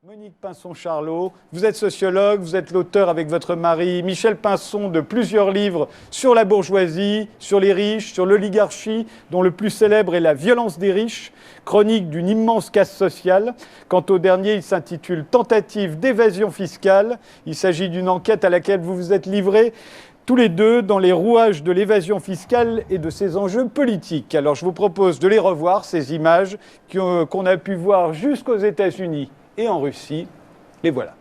Monique Pinson-Charlot, vous êtes sociologue, vous êtes l'auteur avec votre mari Michel Pinson de plusieurs livres sur la bourgeoisie, sur les riches, sur l'oligarchie, dont le plus célèbre est La violence des riches, chronique d'une immense casse sociale. Quant au dernier, il s'intitule Tentative d'évasion fiscale. Il s'agit d'une enquête à laquelle vous vous êtes livrés tous les deux dans les rouages de l'évasion fiscale et de ses enjeux politiques. Alors je vous propose de les revoir, ces images qu'on a pu voir jusqu'aux États-Unis et en Russie. Les voilà.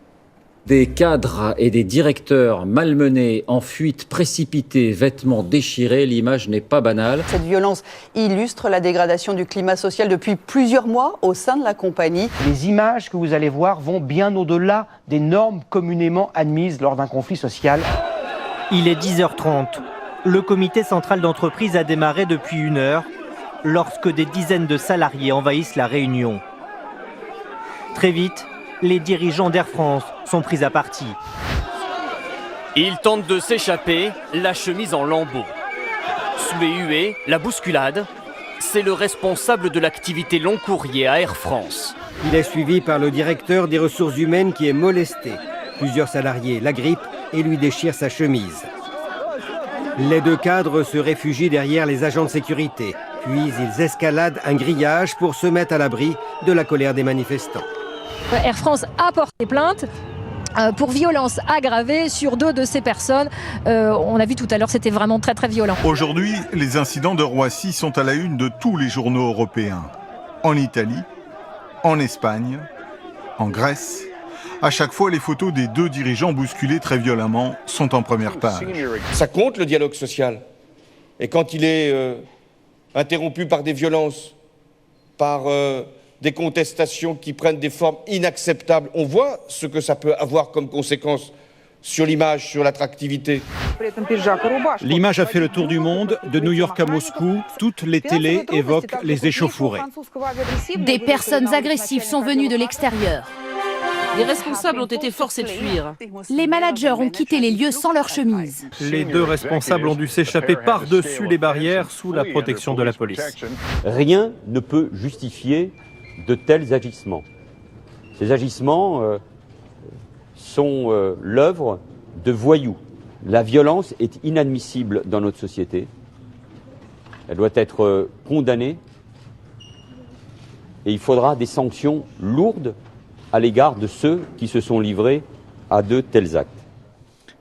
Des cadres et des directeurs malmenés, en fuite précipitée, vêtements déchirés, l'image n'est pas banale. Cette violence illustre la dégradation du climat social depuis plusieurs mois au sein de la compagnie. Les images que vous allez voir vont bien au-delà des normes communément admises lors d'un conflit social. Il est 10h30. Le comité central d'entreprise a démarré depuis 1 heure lorsque des dizaines de salariés envahissent la réunion. Très vite, les dirigeants d'Air France sont pris à partie. Ils tentent de s'échapper, la chemise en lambeaux. Sous les huées, la bousculade, c'est le responsable de l'activité long courrier à Air France. Il est suivi par le directeur des ressources humaines qui est molesté. Plusieurs salariés l'agrippent et lui déchirent sa chemise. Les 2 cadres se réfugient derrière les agents de sécurité. Puis ils escaladent un grillage pour se mettre à l'abri de la colère des manifestants. Air France a porté plainte pour violence aggravée sur 2 de ces personnes. On a vu tout à l'heure, c'était vraiment très très violent. Aujourd'hui, les incidents de Roissy sont à la une de tous les journaux européens. En Italie, en Espagne, en Grèce. À chaque fois, les photos des 2 dirigeants bousculés très violemment sont en première page. Ça compte le dialogue social. Et quand il est interrompu par des violences, par des contestations qui prennent des formes inacceptables, on voit ce que ça peut avoir comme conséquence sur l'image, sur l'attractivité. L'image a fait le tour du monde, de New York à Moscou. Toutes les télés évoquent les échauffourées. Des personnes agressives sont venues de l'extérieur. Les responsables ont été forcés de fuir. Les managers ont quitté les lieux sans leur chemise. Les 2 responsables ont dû s'échapper par-dessus les barrières sous la protection de la police. Rien ne peut justifier de tels agissements. Ces agissements sont l'œuvre de voyous. La violence est inadmissible dans notre société. Elle doit être condamnée et il faudra des sanctions lourdes à l'égard de ceux qui se sont livrés à de tels actes.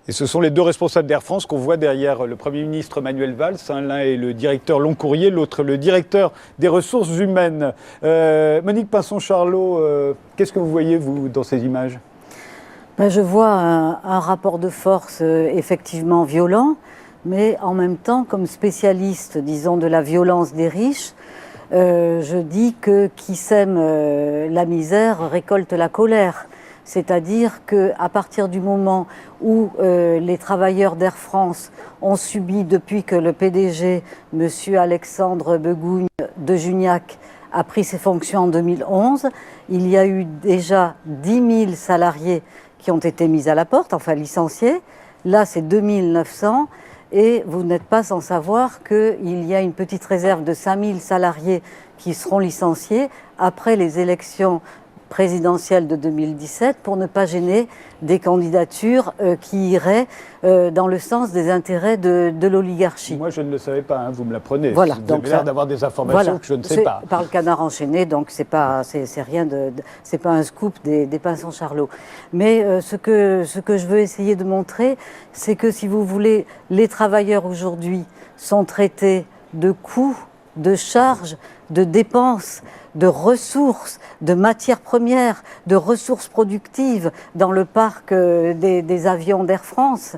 Et ce sont les 2 responsables d'Air France qu'on voit derrière le Premier ministre Manuel Valls. L'un est le directeur long courrier, l'autre le directeur des ressources humaines. Monique Pinson-Charlot, qu'est-ce que vous voyez, vous, dans ces images ? Je vois un rapport de force effectivement violent, mais en même temps, comme spécialiste, disons, de la violence des riches, je dis que qui sème la misère récolte la colère. C'est-à-dire qu'à partir du moment où les travailleurs d'Air France ont subi, depuis que le PDG, M. Alexandre Begougne de Juniac, a pris ses fonctions en 2011, il y a eu déjà 10 000 salariés qui ont été mis à la porte, enfin licenciés. Là, c'est 2 900. Et vous n'êtes pas sans savoir qu'il y a une petite réserve de 5 000 salariés qui seront licenciés après les élections présidentielle de 2017 pour ne pas gêner des candidatures qui iraient dans le sens des intérêts de l'oligarchie. Moi, je ne le savais pas, hein, vous me l'apprenez. Voilà, vous avez l'air d'avoir des informations que je ne sais pas. Par le canard enchaîné, donc c'est pas un scoop des Pinson-Charlot. Mais ce que je veux essayer de montrer, c'est que si vous voulez, les travailleurs aujourd'hui sont traités de coûts, de charges, de dépenses, de ressources, de matières premières, de ressources productives dans le parc des avions d'Air France.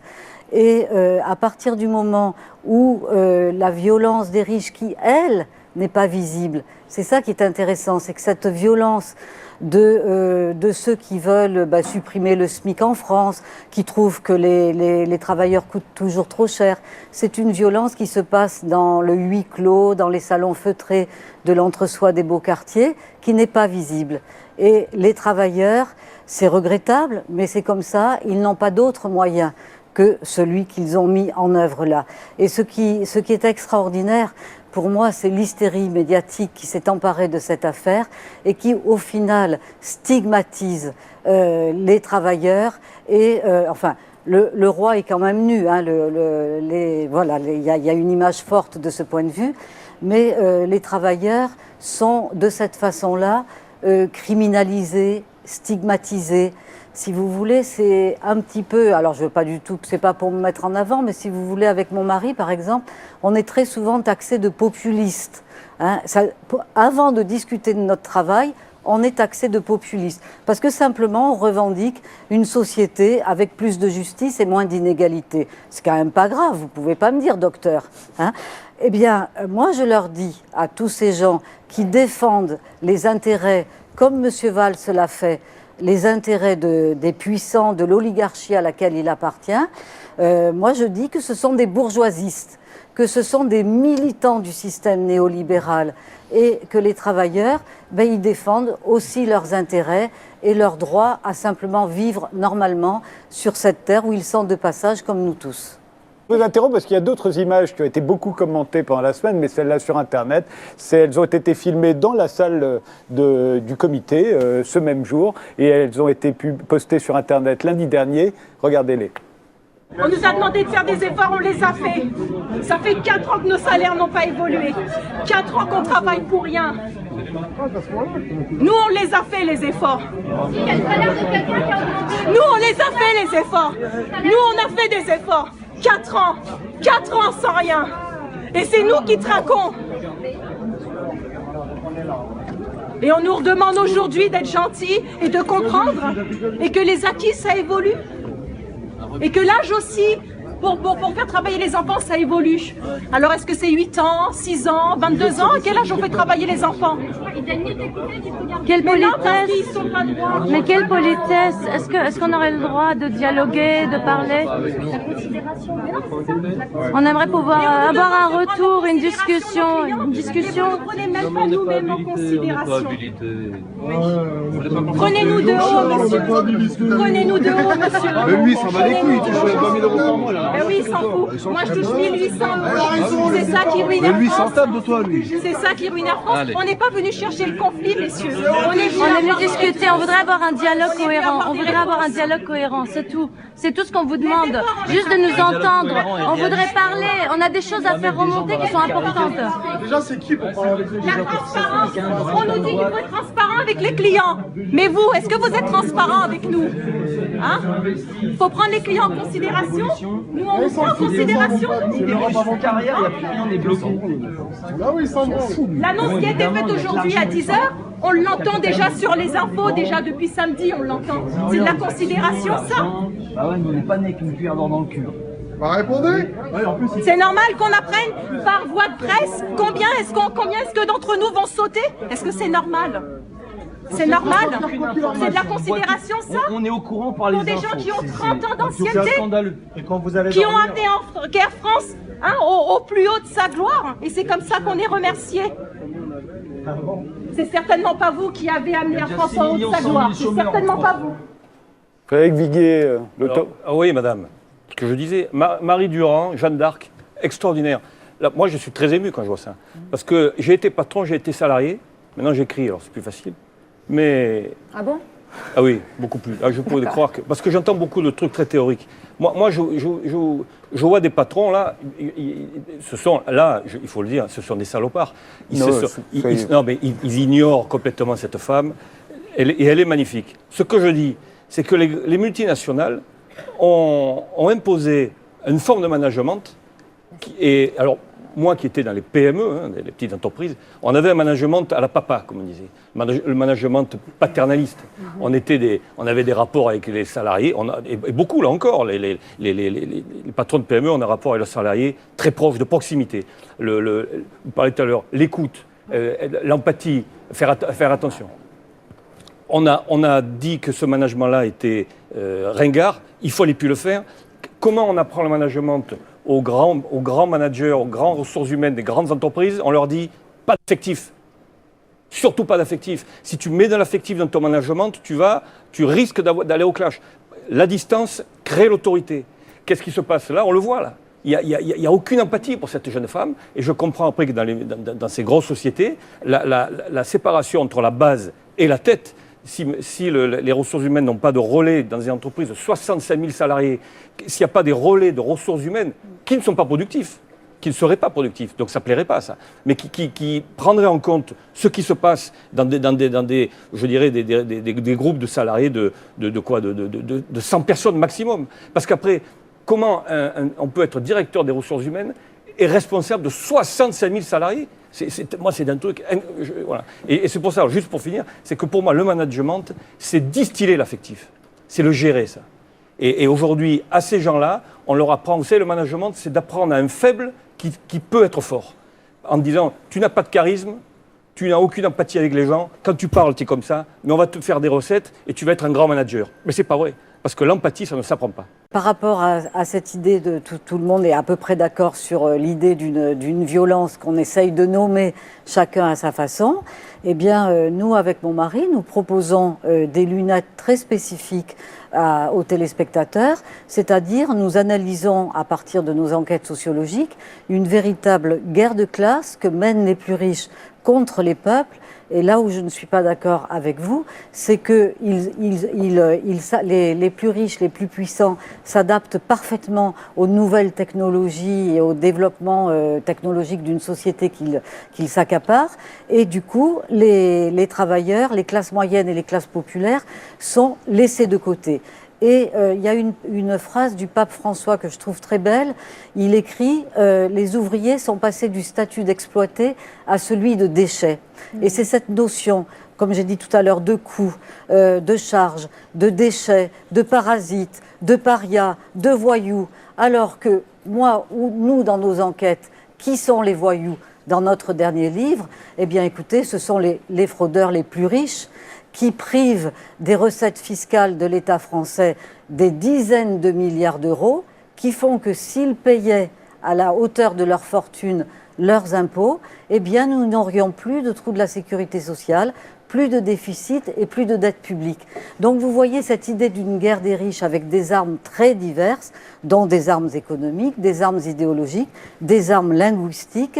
Et à partir du moment où la violence des riches, qui, elle, n'est pas visible, c'est ça qui est intéressant, c'est que cette violence de ceux qui veulent supprimer le SMIC en France, qui trouvent que les travailleurs coûtent toujours trop cher. C'est une violence qui se passe dans le huis clos, dans les salons feutrés de l'entre-soi des beaux quartiers, qui n'est pas visible. Et les travailleurs, c'est regrettable, mais c'est comme ça, ils n'ont pas d'autre moyen que celui qu'ils ont mis en œuvre là. Et ce qui est extraordinaire pour moi, c'est l'hystérie médiatique qui s'est emparée de cette affaire et qui, au final, stigmatise les travailleurs. Et enfin, le roi est quand même nu. Hein, voilà, il y a une image forte de ce point de vue. Mais les travailleurs sont, de cette façon-là, criminalisés, stigmatisés. Si vous voulez, c'est un petit peu, alors je veux pas du tout, c'est pas pour me mettre en avant, mais si vous voulez, avec mon mari, par exemple, on est très souvent taxé de populiste. Hein. Avant de discuter de notre travail, on est taxé de populiste. Parce que simplement, on revendique une société avec plus de justice et moins d'inégalité. C'est quand même pas grave, vous pouvez pas me dire, docteur. Hein. Eh bien, moi, je leur dis à tous ces gens qui défendent les intérêts, comme M. Valls l'a fait, les intérêts des puissants, de l'oligarchie à laquelle il appartient, moi je dis que ce sont des bourgeoisistes, que ce sont des militants du système néolibéral et que les travailleurs, ils défendent aussi leurs intérêts et leur droit à simplement vivre normalement sur cette terre où ils sont de passage comme nous tous. Je vous interromps parce qu'il y a d'autres images qui ont été beaucoup commentées pendant la semaine, mais celles-là sur Internet, elles ont été filmées dans la salle du comité ce même jour et elles ont été postées sur Internet lundi dernier. Regardez-les. On nous a demandé de faire des efforts, on les a fait. Ça fait 4 ans que nos salaires n'ont pas évolué. 4 ans qu'on travaille pour rien. Nous, on les a fait, les efforts. Nous, on les a fait, les efforts. Nous, on a fait des efforts. 4 ans sans rien. Et c'est nous qui traquons. Et on nous redemande aujourd'hui d'être gentils et de comprendre et que les acquis, ça évolue. Et que l'âge aussi, pour faire travailler les enfants, ça évolue. Alors est-ce que c'est 8 ans, 6 ans, 22 ans? À quel âge on fait travailler les enfants? Quelle politesse! Ils sont pas droits. Mais quelle politesse! Est-ce qu'on aurait le droit de dialoguer, de parler? On aimerait pouvoir avoir un retour, une discussion. Mais vous ne prenez même pas nous-mêmes en considération. Prenez-nous de haut, monsieur. Prenez-nous de haut, monsieur. Mais lui, ça va les couilles, il touche 20 000 euros par mois là. Ben oui, il s'en fout. Moi, je touche 1 800 euros. C'est ça qui ruine Mais lui, la il France. s'en tape de toi, lui. C'est ça qui ruine la France. On n'est pas venu chercher le conflit, messieurs. On est venu discuter, on voudrait avoir un dialogue cohérent. On voudrait avoir un dialogue cohérent, c'est tout. C'est tout ce qu'on vous demande. Juste de nous entendre. On voudrait parler. On a des choses à faire remonter qui sont importantes. Déjà, c'est qui pour parler avec les La transparence. On nous dit qu'il faut être transparent avec les clients. Mais vous, est-ce que vous êtes transparent avec nous? Hein? Il faut prendre les clients en considération. Nous, on vous prend en considération. Carrière, il n'y a plus rien n'est bloqué. Ah oui, ça L'annonce qui a été faite aujourd'hui à 10h, on l'entend déjà sur les infos, déjà depuis samedi, on l'entend. C'est de la considération, ça. Bah ouais, nous on n'est pas nés avec une cuillère d'or dans le cul. Bah répondez. C'est normal qu'on apprenne par voie de presse combien est-ce que d'entre nous vont sauter? Est-ce que c'est normal? C'est normal? C'est de la considération, ça? On est au courant par les infos. Pour des gens qui ont 30 ans d'ancienneté, Et qui ont amené Air France au plus haut de sa gloire. Et c'est comme ça qu'on est remercié. C'est certainement pas vous qui avez amené Air France au haut de sa gloire. C'est certainement pas vous. Frédéric Viguier, oui, madame. Ce que je disais, Marie Durand, Jeanne d'Arc, extraordinaire. Là, moi, je suis très ému quand je vois ça. Parce que j'ai été patron, j'ai été salarié. Maintenant, j'écris, alors c'est plus facile. Mais... Ah bon? Ah oui, beaucoup plus. Ah, je pourrais croire que... Parce que j'entends beaucoup de trucs très théoriques. Moi je vois des patrons, là, ce sont, là, il faut le dire, ce sont des salopards. Non, mais ils ignorent complètement cette femme, et elle est magnifique. Ce que je dis, c'est que les multinationales ont imposé une forme de management, et alors, moi qui étais dans les PME, les petites entreprises, on avait un management à la papa, comme on disait, le management paternaliste. On avait des rapports avec les salariés, et beaucoup là encore, les patrons de PME ont un rapport avec leurs salariés très proche, de proximité. Vous parliez tout à l'heure, l'écoute, l'empathie, faire attention. On a dit que ce management-là était ringard, il fallait plus le faire. Comment on apprend le management aux grands managers, aux grandes ressources humaines des grandes entreprises? On leur dit pas d'affectif. Surtout pas d'affectif. Si tu mets de l'affectif dans ton management, tu risques d'aller au clash. La distance crée l'autorité. Qu'est-ce qui se passe là? On le voit là. Il n'y a aucune empathie pour cette jeune femme. Et je comprends après que dans ces grosses sociétés, la séparation entre la base et la tête, si les ressources humaines n'ont pas de relais dans des entreprises de 65 000 salariés, s'il n'y a pas des relais de ressources humaines qui ne sont pas productifs, qui ne seraient pas productifs, donc ça ne plairait pas ça, mais qui prendraient en compte ce qui se passe dans des groupes de salariés de 100 personnes maximum. Parce qu'après, comment on peut être directeur des ressources humaines et responsable de 65 000 salariés? Moi, c'est un truc... Voilà. Et c'est pour ça, juste pour finir, c'est que pour moi, le management, c'est distiller l'affectif. C'est le gérer, ça. Et aujourd'hui, à ces gens-là, on leur apprend, vous savez, le management, c'est d'apprendre à un faible qui peut être fort. En disant, tu n'as pas de charisme, tu n'as aucune empathie avec les gens, quand tu parles, tu es comme ça, mais on va te faire des recettes et tu vas être un grand manager. Mais c'est pas vrai. Parce que l'empathie, ça ne s'apprend pas. Par rapport à cette idée de tout le monde est à peu près d'accord sur l'idée d'une violence qu'on essaye de nommer chacun à sa façon, eh bien, nous, avec mon mari, nous proposons des lunettes très spécifiques aux téléspectateurs, c'est-à-dire nous analysons à partir de nos enquêtes sociologiques une véritable guerre de classe que mènent les plus riches contre les peuples. Et là où je ne suis pas d'accord avec vous, c'est que les plus riches, les plus puissants s'adaptent parfaitement aux nouvelles technologies et au développement technologique d'une société qu'ils s'accaparent. Et du coup, les travailleurs, les classes moyennes et les classes populaires sont laissés de côté. Et il y a une phrase du pape François que je trouve très belle. Il écrit « Les ouvriers sont passés du statut d'exploité à celui de déchet ». Et c'est cette notion, comme j'ai dit tout à l'heure, de coût, de charge, de déchets, de parasites, de parias, de voyous. Alors que nous, dans nos enquêtes, qui sont les voyous dans notre dernier livre? Eh bien, écoutez, ce sont les fraudeurs les plus riches, qui privent des recettes fiscales de l'État français des dizaines de milliards d'euros, qui font que s'ils payaient à la hauteur de leur fortune leurs impôts, eh bien nous n'aurions plus de trous de la sécurité sociale, plus de déficit et plus de dette publique. Donc vous voyez cette idée d'une guerre des riches avec des armes très diverses, dont des armes économiques, des armes idéologiques, des armes linguistiques,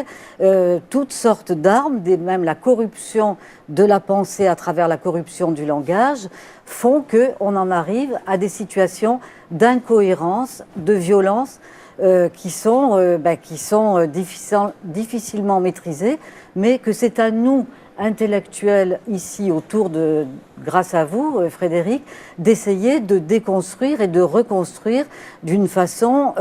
toutes sortes d'armes, même la corruption de la pensée à travers la corruption du langage, font qu'on en arrive à des situations d'incohérence, de violence, qui sont difficilement maîtrisées, mais que c'est à nous, intellectuels ici grâce à vous, Frédéric, d'essayer de déconstruire et de reconstruire d'une façon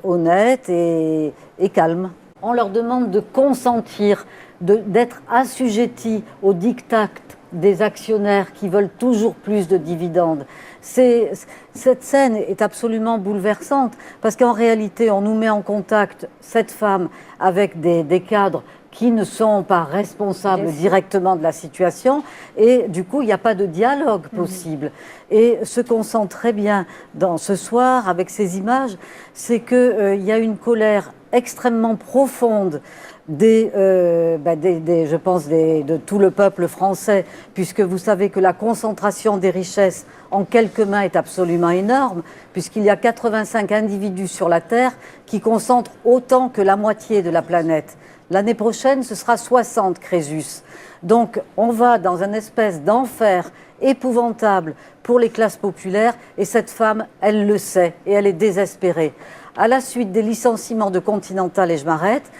honnête et calme. On leur demande de consentir, d'être assujettis au diktat des actionnaires qui veulent toujours plus de dividendes. Cette scène est absolument bouleversante parce qu'en réalité, on nous met en contact, cette femme, avec des cadres qui ne sont pas responsables directement de la situation et du coup, il n'y a pas de dialogue possible. Et ce qu'on sent très bien dans ce soir avec ces images, c'est qu'il y a une colère extrêmement profonde je pense de tout le peuple français, puisque vous savez que la concentration des richesses en quelques mains est absolument énorme, puisqu'il y a 85 individus sur la Terre qui concentrent autant que la moitié de la planète. L'année prochaine, ce sera 60 Crésus. Donc on va dans une espèce d'enfer épouvantable pour les classes populaires, et cette femme, elle le sait, et elle est désespérée. À la suite des licenciements de Continental, et je m'arrête,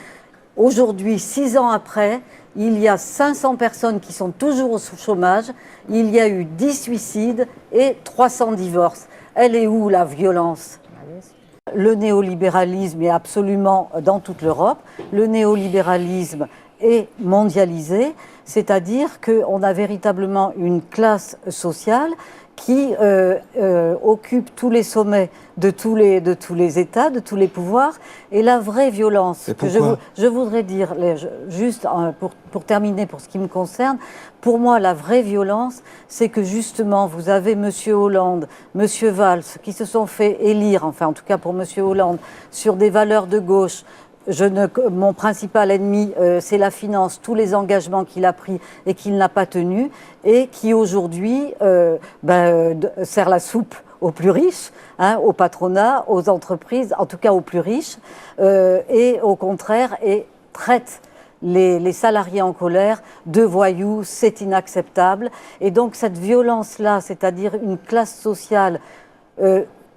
aujourd'hui, 6 ans après, il y a 500 personnes qui sont toujours au chômage, il y a eu 10 suicides et 300 divorces. Elle est où la violence ? Le néolibéralisme est absolument dans toute l'Europe. Le néolibéralisme est mondialisé, c'est-à-dire qu'on a véritablement une classe sociale qui occupe tous les sommets de tous les États, de tous les pouvoirs. Et la vraie violence, que je voudrais dire, juste pour terminer pour ce qui me concerne, pour moi la vraie violence, c'est que justement vous avez M. Hollande, M. Valls, qui se sont fait élire, enfin en tout cas pour M. Hollande, sur des valeurs de gauche. Mon principal ennemi, c'est la finance, tous les engagements qu'il a pris et qu'il n'a pas tenus, et qui aujourd'hui sert la soupe aux plus riches, hein, au patronat, aux entreprises, en tout cas aux plus riches, et au contraire, et traite les salariés en colère de voyous, c'est inacceptable. Et donc cette violence-là, c'est-à-dire une classe sociale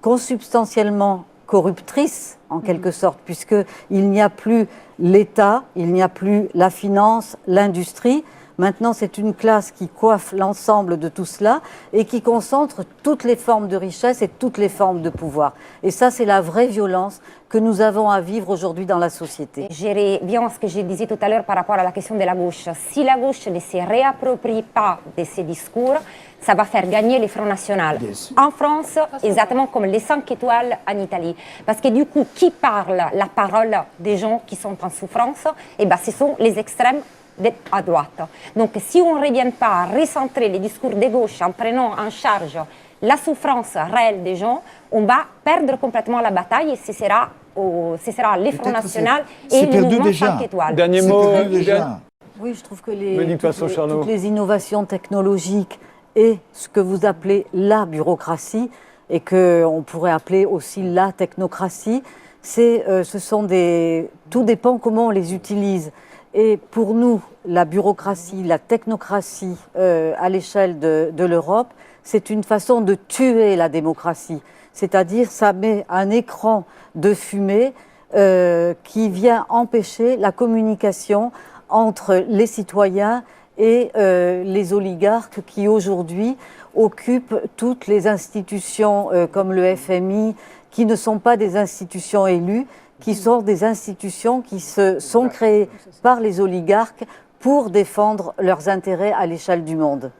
consubstantiellement corruptrice, en quelque sorte, puisqu'il n'y a plus l'État, il n'y a plus la finance, l'industrie. Maintenant, c'est une classe qui coiffe l'ensemble de tout cela et qui concentre toutes les formes de richesse et toutes les formes de pouvoir. Et ça, c'est la vraie violence que nous avons à vivre aujourd'hui dans la société. Je reviens à ce que je disais tout à l'heure par rapport à la question de la gauche. Si la gauche ne se réapproprie pas de ces discours, ça va faire gagner le Front National. En France, exactement comme les 5 étoiles en Italie. Parce que du coup, qui parle la parole des gens qui sont en souffrance? Eh bien, ce sont les extrêmes à droite. Donc si on ne revient pas à recentrer les discours de gauche en prenant en charge la souffrance réelle des gens, on va perdre complètement la bataille et ce sera le Front National et le mouvement 5 étoiles. Dernier mot. Oui, je trouve que toutes les innovations technologiques et ce que vous appelez la bureaucratie et qu'on pourrait appeler aussi la technocratie, tout dépend comment on les utilise. Et pour nous, la bureaucratie, la technocratie à l'échelle de l'Europe, c'est une façon de tuer la démocratie. C'est-à-dire, ça met un écran de fumée qui vient empêcher la communication entre les citoyens et les oligarques qui aujourd'hui occupent toutes les institutions comme le FMI, qui ne sont pas des institutions élues, qui sont des institutions qui sont créées par les oligarques pour défendre leurs intérêts à l'échelle du monde.